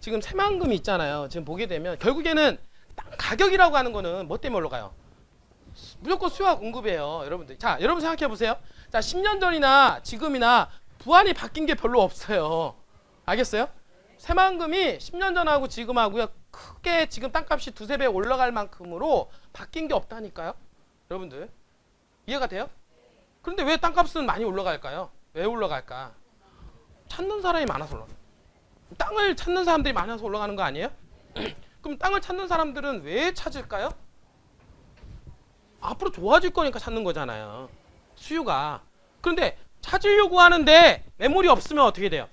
지금 새만금이 있잖아요. 지금 보게 되면 결국에는 땅 가격이라고 하는 거는 뭐 때문에 올라가요? 무조건 수요와 공급이에요, 여러분들. 자, 여러분 생각해 보세요. 자, 10년 전이나 지금이나 부안이 바뀐 게 별로 없어요. 알겠어요? 새만금이 10년 전하고 지금하고요, 크게 지금 땅값이 두세 배 올라갈 만큼으로 바뀐 게 없다니까요. 여러분들 이해가 돼요? 그런데 왜 땅값은 많이 올라갈까요? 왜 올라갈까? 찾는 사람이 많아서 올라가. 땅을 찾는 사람들이 많아서 올라가는 거 아니에요? 그럼 땅을 찾는 사람들은 왜 찾을까요? 앞으로 좋아질 거니까 찾는 거잖아요. 수요가. 그런데 찾으려고 하는데 매물이 없으면 어떻게 돼요?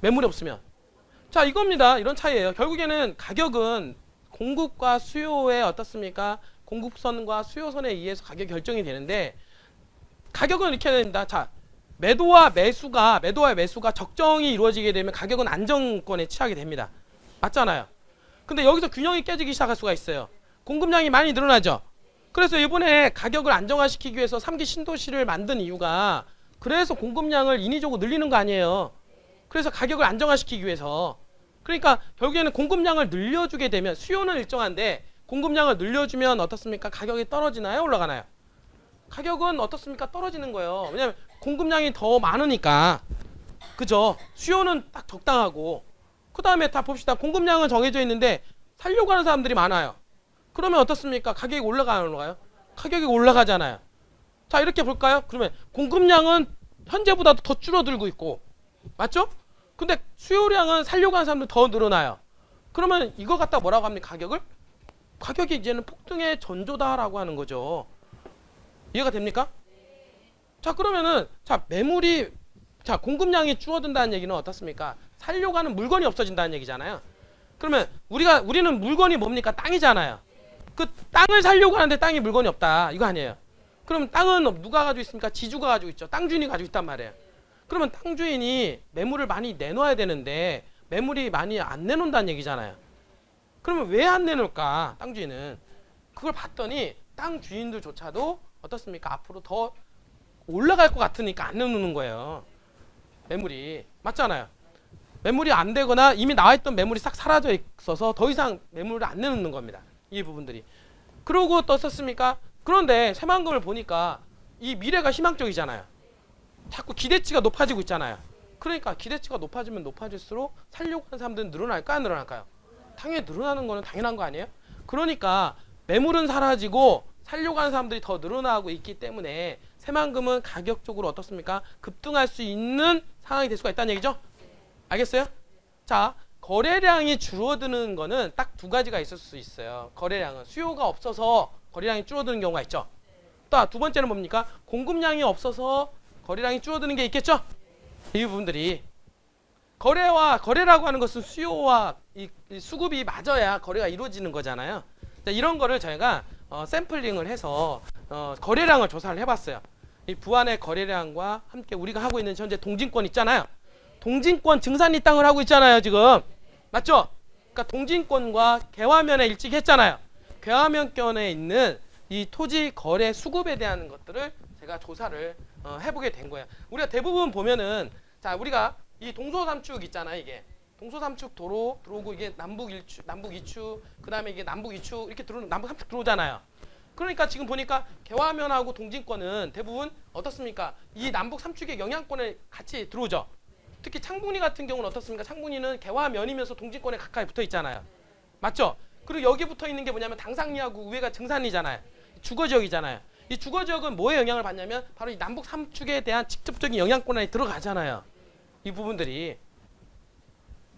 매물이 없으면. 자, 이겁니다. 이런 차이예요. 결국에는 가격은 공급과 수요의 어떻습니까? 공급선과 수요선에 의해서 가격이 결정이 되는데, 가격은 이렇게 됩니다. 자, 매도와 매수가 적정이 이루어지게 되면 가격은 안정권에 취하게 됩니다. 맞잖아요. 근데 여기서 균형이 깨지기 시작할 수가 있어요. 공급량이 많이 늘어나죠. 그래서 이번에 가격을 안정화시키기 위해서 3기 신도시를 만든 이유가, 그래서 공급량을 인위적으로 늘리는 거 아니에요. 그래서 가격을 안정화시키기 위해서. 그러니까 결국에는 공급량을 늘려주게 되면, 수요는 일정한데 공급량을 늘려주면 어떻습니까? 가격이 떨어지나요? 올라가나요? 가격은 어떻습니까? 떨어지는 거예요. 왜냐하면 공급량이 더 많으니까. 그죠? 수요는 딱 적당하고. 그 다음에 다 봅시다. 공급량은 정해져 있는데 살려고 하는 사람들이 많아요. 그러면 어떻습니까? 가격이 올라가요, 안 올라가요? 가격이 올라가잖아요. 자, 이렇게 볼까요? 그러면 공급량은 현재보다도 더 줄어들고 있고, 맞죠? 근데 수요량은 살려고 하는 사람들 더 늘어나요. 그러면 이거 갖다 뭐라고 합니까? 가격을? 가격이 이제는 폭등의 전조다라고 하는 거죠. 이해가 됩니까? 자, 그러면은 매물이, 공급량이 줄어든다는 얘기는 어떻습니까? 살려고 하는 물건이 없어진다는 얘기잖아요. 그러면 우리는 물건이 뭡니까? 땅이잖아요. 그 땅을 살려고 하는데 땅이 물건이 없다, 이거 아니에요. 그럼 땅은 누가 가지고 있습니까? 지주가 가지고 있죠. 땅 주인이 가지고 있단 말이에요. 그러면 땅 주인이 매물을 많이 내놔야 되는데 매물이 많이 안 내놓는다는 얘기잖아요. 그러면 왜 안 내놓을까? 땅 주인은. 그걸 봤더니 땅 주인들조차도 어떻습니까? 앞으로 더 올라갈 것 같으니까 안 내놓는 거예요. 매물이. 맞잖아요. 매물이 안 되거나 이미 나와있던 매물이 싹 사라져 있어서 더 이상 매물을 안 내놓는 겁니다. 이 부분들이. 그러고 떴었습니까? 그런데 새만금을 보니까 이 미래가 희망적이잖아요. 자꾸 기대치가 높아지고 있잖아요. 그러니까 기대치가 높아지면 높아질수록 살려고 하는 사람들은 늘어날까 안 늘어날까요? 당연히 늘어나는 거는 당연한 거 아니에요? 그러니까 매물은 사라지고 살려고 하는 사람들이 더 늘어나고 있기 때문에 새만금은 가격적으로 어떻습니까? 급등할 수 있는 상황이 될 수가 있다는 얘기죠? 알겠어요? 자, 거래량이 줄어드는 거는 딱 두 가지가 있을 수 있어요. 거래량은 수요가 없어서 거래량이 줄어드는 경우가 있죠. 또 두 번째는 뭡니까? 공급량이 없어서 거래량이 줄어드는 게 있겠죠? 이 부분들이. 거래라고 하는 것은 수요와 이 수급이 맞아야 거래가 이루어지는 거잖아요. 이런 거를 저희가 샘플링을 해서 거래량을 조사를 해봤어요. 이 부안의 거래량과 함께 우리가 하고 있는 현재 동진권 있잖아요. 동진권 증산리 땅을 하고 있잖아요, 지금. 맞죠? 그러니까 동진권과 개화면에 일찍했잖아요. 개화면권에 있는 이 토지 거래 수급에 대한 것들을 제가 조사를 해보게 된 거예요. 우리가 대부분 보면은, 자, 우리가 이 동서삼축 있잖아요, 이게. 동서삼축 도로 들어오고, 이게 남북 2축, 그 다음에 이게 남북 2축, 이렇게 남북 3축 들어오잖아요. 그러니까 지금 보니까 개화면하고 동진권은 대부분 어떻습니까? 이 남북 3축의 영향권에 같이 들어오죠. 특히 창분리 같은 경우는 어떻습니까? 창분리는 개화면이면서 동진권에 가까이 붙어 있잖아요. 맞죠? 그리고 여기 붙어 있는 게 뭐냐면 당상리하고 우회가 증산리잖아요. 주거지역이잖아요. 이 주거지역은 뭐에 영향을 받냐면 바로 이 남북 3축에 대한 직접적인 영향권 안에 들어가잖아요. 이 부분들이.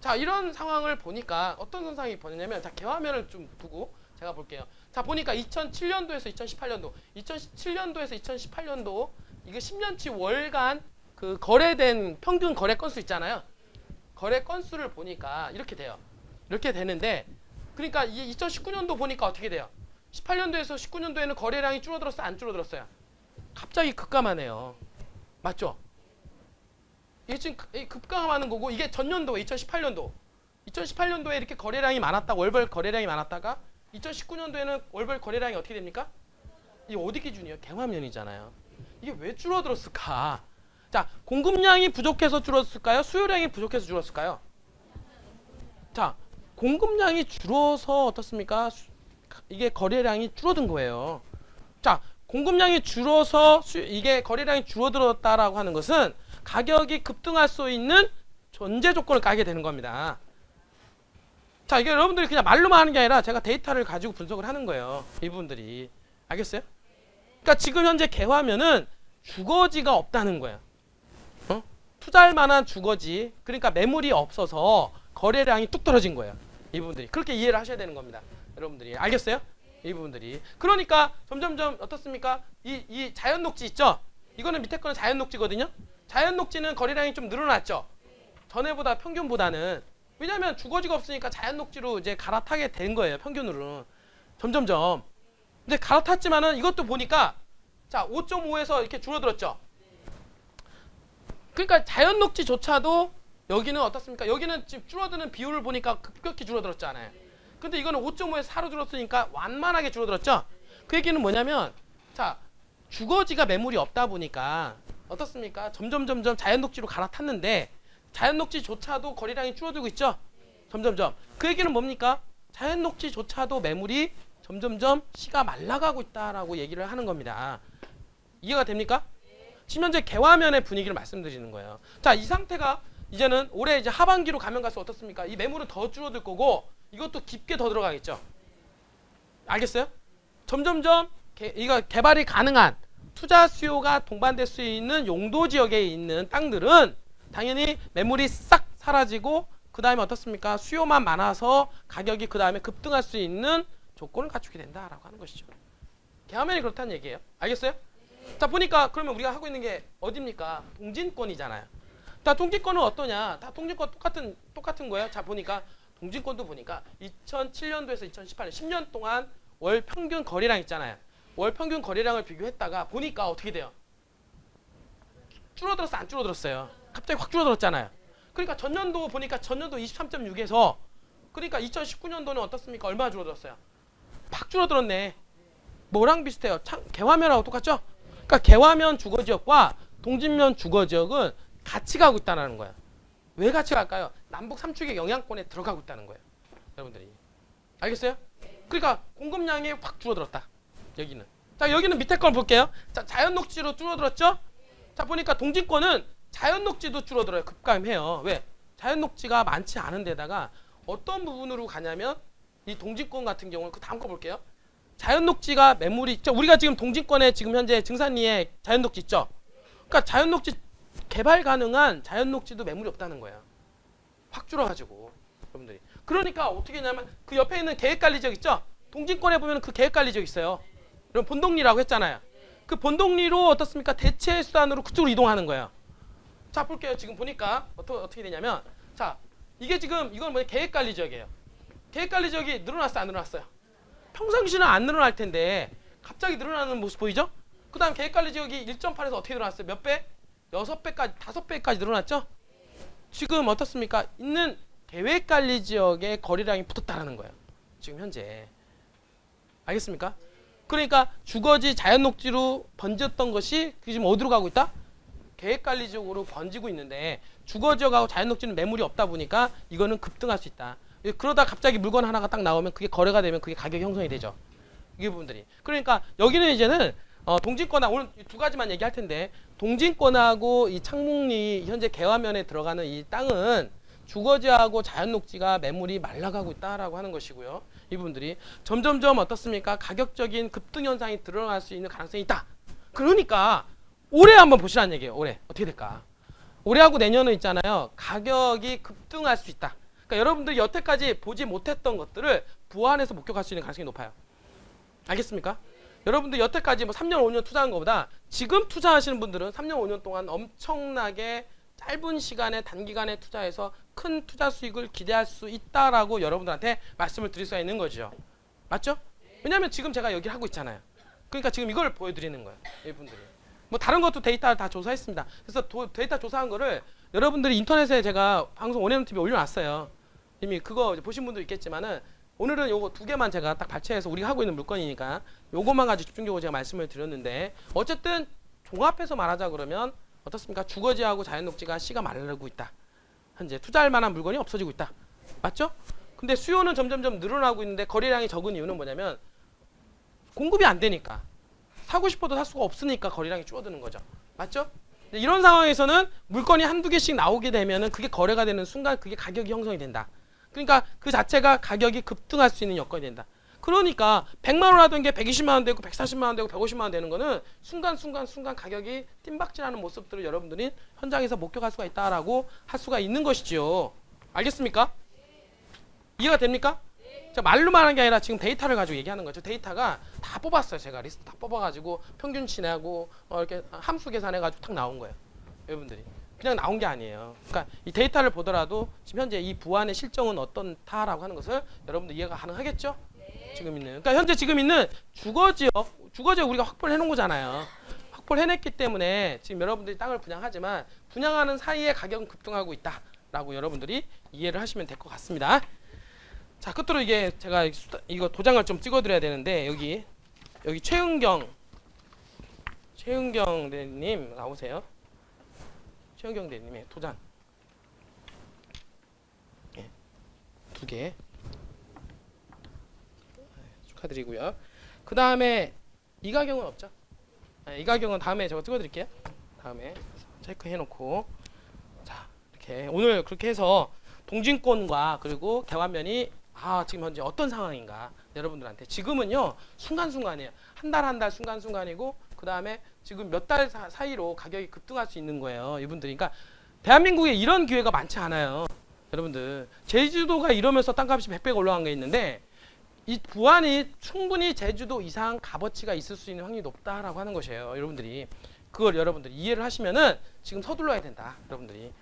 자, 이런 상황을 보니까 어떤 현상이 보이냐면, 자, 개화면을 좀 두고 제가 볼게요. 자, 보니까 2007년도에서 2018년도, 2007년도에서 2018년도 이거 10년치 월간 그 거래된 평균 거래 건수 있잖아요. 거래 건수를 보니까 이렇게 돼요. 이렇게 되는데, 그러니까 이 2019년도 보니까 어떻게 돼요? 18년도에서 19년도에는 거래량이 줄어들었어요, 안 줄어들었어요? 갑자기 급감하네요. 맞죠? 이게 지금 급감하는 거고, 이게 전년도 2018년도에 이렇게 거래량이 많았다, 월별 거래량이 많았다가 2019년도에는 월별 거래량이 어떻게 됩니까? 이게 어디 기준이에요? 개화면이잖아요. 이게 왜 줄어들었을까? 자, 공급량이 부족해서 줄었을까요? 수요량이 부족해서 줄었을까요? 자, 공급량이 줄어서 어떻습니까? 이게 거래량이 줄어든 거예요. 자, 공급량이 줄어서 이게 거래량이 줄어들었다라고 하는 것은 가격이 급등할 수 있는 전제 조건을 까게 되는 겁니다. 자, 이게 여러분들이 그냥 말로만 하는 게 아니라 제가 데이터를 가지고 분석을 하는 거예요. 이 부분들이. 알겠어요? 그러니까 지금 현재 개화면은 주거지가 없다는 거예요. 투자할 만한 주거지, 그러니까 매물이 없어서 거래량이 뚝 떨어진 거예요. 이 부분들이. 그렇게 이해를 하셔야 되는 겁니다. 여러분들이. 알겠어요? 이 부분들이. 그러니까 점점점 어떻습니까? 이 자연 녹지 있죠? 이거는 밑에 거는 자연 녹지거든요. 자연 녹지는 거래량이 좀 늘어났죠. 전에보다 평균보다는. 왜냐하면 주거지가 없으니까 자연 녹지로 이제 갈아타게 된 거예요. 평균으로는. 점점점. 근데 갈아탔지만은 이것도 보니까 자 5.5에서 이렇게 줄어들었죠. 그러니까 자연 녹지조차도 여기는 어떻습니까? 여기는 지금 줄어드는 비율을 보니까 급격히 줄어들었잖아요. 근데 이거는 5.5에서 4로 줄었으니까 완만하게 줄어들었죠. 그 얘기는 뭐냐면 자 주거지가 매물이 없다 보니까 어떻습니까? 점점 자연 녹지로 갈아탔는데 자연 녹지조차도 거래량이 줄어들고 있죠. 점점점. 그 얘기는 뭡니까? 자연 녹지조차도 매물이 점점점 씨가 말라가고 있다라고 얘기를 하는 겁니다. 이해가 됩니까? 지금 현재 개화면의 분위기를 말씀드리는 거예요. 자, 이 상태가 이제는 올해 이제 하반기로 가면 갈수록 어떻습니까? 이 매물은 더 줄어들 거고 이것도 깊게 더 들어가겠죠. 알겠어요? 점점점 이거 개발이 가능한 투자 수요가 동반될 수 있는 용도 지역에 있는 땅들은 당연히 매물이 싹 사라지고 그 다음에 어떻습니까? 수요만 많아서 가격이 그 다음에 급등할 수 있는 조건을 갖추게 된다라고 하는 것이죠. 개화면이 그렇다는 얘기예요. 알겠어요? 자 보니까 그러면 우리가 하고 있는 게 어디입니까? 동진권이잖아요. 자 동진권은 어떠냐? 다 동진권 똑같은 거예요. 자 보니까 동진권도 보니까 2007년도에서 2018년 10년 동안 월 평균 거래량 있잖아요. 월 평균 거래량을 비교했다가 보니까 어떻게 돼요? 줄어들었어 안 줄어들었어요? 갑자기 확 줄어들었잖아요. 그러니까 전년도 보니까 전년도 23.6에서 그러니까 2019년도는 어떻습니까? 얼마 줄어들었어요? 팍 줄어들었네. 뭐랑 비슷해요? 개화면하고 똑같죠? 그러니까 개화면 주거지역과 동진면 주거지역은 같이 가고 있다는 거예요. 왜 같이 갈까요? 남북 3축의 영향권에 들어가고 있다는 거예요. 여러분들이. 알겠어요? 그러니까 공급량이 확 줄어들었다. 여기는. 자 여기는 밑에 걸 볼게요. 자 자연 녹지로 줄어들었죠? 자 보니까 동진권은 자연 녹지도 줄어들어요. 급감해요. 왜? 자연 녹지가 많지 않은 데다가 어떤 부분으로 가냐면 이 동진권 같은 경우는 그 다음 거 볼게요. 자연 녹지가 매물이 있죠. 우리가 지금 동진권에 지금 현재 증산리에 자연 녹지 있죠. 그러니까 자연 녹지 개발 가능한 자연 녹지도 매물이 없다는 거예요. 확 줄어가지고 여러분들이. 그러니까 어떻게 했냐면 그 옆에 있는 계획관리 지역 있죠. 동진권에 보면 그 계획관리 지역 있어요. 여러분 본동리라고 했잖아요. 그 본동리로 어떻습니까? 대체 수단으로 그쪽으로 이동하는 거예요. 자 볼게요. 지금 보니까 어떻게 되냐면 자 이게 지금 이건 뭐냐 계획관리 지역이에요. 계획관리 지역이 늘어났어요 안 늘어났어요? 평상시는 안 늘어날 텐데 갑자기 늘어나는 모습 보이죠? 그 다음 계획관리 지역이 1.8에서 어떻게 늘어났어요? 몇 배? 6배까지 5배까지 늘어났죠? 지금 어떻습니까? 있는 계획관리 지역에 거래량이 붙었다는 거예요. 지금 현재. 알겠습니까? 그러니까 주거지 자연녹지로 번졌던 것이 지금 어디로 가고 있다? 계획관리 지역으로 번지고 있는데 주거지역하고 자연녹지는 매물이 없다 보니까 이거는 급등할 수 있다. 그러다 갑자기 물건 하나가 딱 나오면 그게 거래가 되면 그게 가격 형성이 되죠. 이 부분들이. 그러니까 여기는 이제는 동진권하고 오늘 두 가지만 얘기할 텐데 동진권하고 이 창목리 현재 개화면에 들어가는 이 땅은 주거지하고 자연녹지가 매물이 말라가고 있다라고 하는 것이고요. 이 부분들이 점점점 어떻습니까? 가격적인 급등 현상이 드러날 수 있는 가능성이 있다. 그러니까 올해 한번 보시라는 얘기예요. 올해 어떻게 될까? 올해하고 내년은 있잖아요. 가격이 급등할 수 있다. 그러니까 여러분들이 여태까지 보지 못했던 것들을 부안해서 목격할 수 있는 가능성이 높아요. 알겠습니까? 여러분들 여태까지 뭐 3년 5년 투자한 것보다 지금 투자하시는 분들은 3년 5년 동안 엄청나게 짧은 시간에 단기간에 투자해서 큰 투자 수익을 기대할 수 있다라고 여러분들한테 말씀을 드릴 수가 있는 거죠. 맞죠? 왜냐하면 지금 제가 여기 하고 있잖아요. 그러니까 지금 이걸 보여드리는 거예요. 이분들이. 뭐 다른 것도 데이터를 다 조사했습니다. 그래서 데이터 조사한 거를 여러분들이 인터넷에 제가 방송 온앤온TV에 올려놨어요. 이미 그거 보신 분도 있겠지만은 오늘은 요거 두 개만 제가 딱 발췌해서 우리가 하고 있는 물건이니까 요것만 가지고 집중적으로 제가 말씀을 드렸는데 어쨌든 종합해서 말하자 그러면 어떻습니까? 주거지하고 자연녹지가 씨가 마르고 있다. 현재 투자할 만한 물건이 없어지고 있다. 맞죠? 근데 수요는 점점점 늘어나고 있는데 거래량이 적은 이유는 뭐냐면 공급이 안 되니까. 사고 싶어도 살 수가 없으니까 거래량이 줄어드는 거죠. 맞죠? 근데 이런 상황에서는 물건이 한두 개씩 나오게 되면은 그게 거래가 되는 순간 그게 가격이 형성이 된다. 그러니까 그 자체가 가격이 급등할 수 있는 여건이 된다. 그러니까 100만 원 하던 게 120만 원 되고 140만 원 되고 150만 원 되는 거는 순간 가격이 뜀박질하는 모습들을 여러분들이 현장에서 목격할 수가 있다라고 할 수가 있는 것이죠. 알겠습니까? 이해가 됩니까? 자, 말로만 하는 게 아니라 지금 데이터를 가지고 얘기하는 거죠. 데이터가 다 뽑았어요. 제가 리스트 다 뽑아가지고 평균치 내고 이렇게 함수 계산해가지고 딱 나온 거예요. 여러분들이 그냥 나온 게 아니에요. 그러니까 이 데이터를 보더라도 지금 현재 이 부안의 실정은 어떤다라고 하는 것을 여러분들 이해가 가능하겠죠? 지금 있는. 그러니까 현재 지금 있는 주거지역 우리가 확보를 해놓은 거잖아요. 확보를 해냈기 때문에 지금 여러분들이 땅을 분양하지만 분양하는 사이에 가격은 급등하고 있다라고 여러분들이 이해를 하시면 될 것 같습니다. 자, 끝으로 이게 제가 이거 도장을 좀 찍어드려야 되는데 여기 최은경 대리님 나오세요. 최은경 대리님의 도장 예, 2개 축하드리고요. 그 다음에 이 가경은 없죠? 이 가경은 다음에 제가 찍어드릴게요. 다음에 체크해놓고 자 이렇게 오늘 그렇게 해서 동진권과 그리고 개화면이 지금 현재 어떤 상황인가 여러분들한테 지금은요 순간순간이에요. 한 달 순간순간이고 그 다음에 지금 몇 달 사이로 가격이 급등할 수 있는 거예요. 이분들이 그러니까 대한민국에 이런 기회가 많지 않아요. 여러분들 제주도가 이러면서 땅값이 100배가 올라간 게 있는데 이 부안이 충분히 제주도 이상 값어치가 있을 수 있는 확률이 높다라고 하는 것이에요. 여러분들이 그걸 여러분들이 이해를 하시면은 지금 서둘러야 된다. 여러분들이